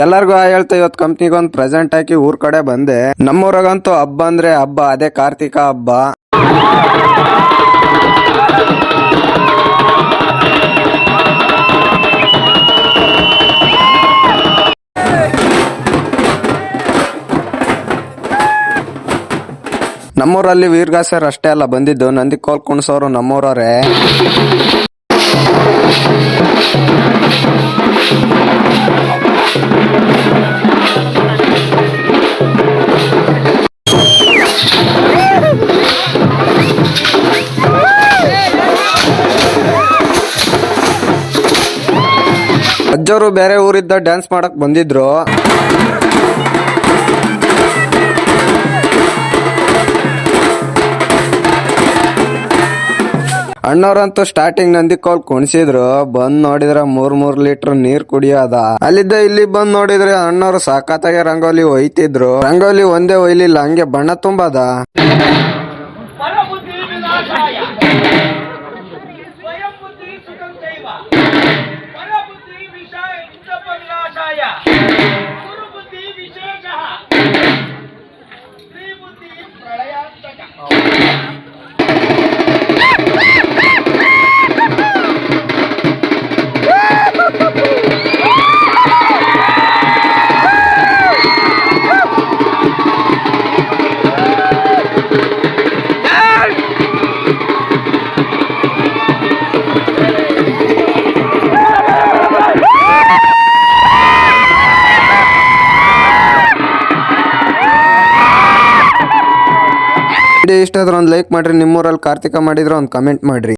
ಎಲ್ಲರಿಗೂ ಹೇಳ್ತಾ ಇವತ್ತು ಕಂಪ್ನಿಗೆ ಒಂದು ಪ್ರೆಸೆಂಟ್ ಹಾಕಿ ಊರ್ ಕಡೆ ಬಂದೆ. ನಮ್ಮೂರಾಗಂತೂ ಹಬ್ಬ ಅಂದ್ರೆ ಹಬ್ಬ, ಅದೇ ಕಾರ್ತಿಕ ಹಬ್ಬ. ನಮ್ಮೂರಲ್ಲಿ ವೀರಗಾಸರ್ ಅಷ್ಟೇ ಅಲ್ಲ ಬಂದಿದ್ದು, ನಂದಿಕೋಲ್ ಕುಣಸೋರು ನಮ್ಮೂರವರೇ. ಅಜ್ಜವರು ಬೇರೆ ಊರಿದ್ದ ಡ್ಯಾನ್ಸ್ ಮಾಡಕ್ ಬಂದಿದ್ರು. ಅಣ್ಣವ್ರಂತೂ ಸ್ಟಾರ್ಟಿಂಗ್ ನಂದಿಕೋಲ್ ಕುಣಿಸಿದ್ರು. ಬಂದ್ ನೋಡಿದ್ರ 3 ಲೀಟರ್ ನೀರ್ ಕುಡಿಯೋದ. ಅಲ್ಲಿದ್ದ ಇಲ್ಲಿ ಬಂದ್ ನೋಡಿದ್ರೆ ಅಣ್ಣವ್ರು ಸಾಕಾತಾಗೆ ರಂಗೋಲಿ ಒಯ್ತಿದ್ರು. ರಂಗೋಲಿ ಒಂದೇ ಒಯ್ಲಿಲ್ಲ, ಹಂಗೆ ಬಣ್ಣ ತುಂಬದ. ವಿಡಿಯೋ ಇಷ್ಟ ಆದ್ರೆ ಒಂದು ಲೈಕ್ ಮಾಡ್ರಿ. ನಿಮ್ಮೂರಲ್ಲಿ ಕಾರ್ತಿಕ ಮಾಡಿದ್ರೆ ಒಂದು ಕಮೆಂಟ್ ಮಾಡ್ರಿ.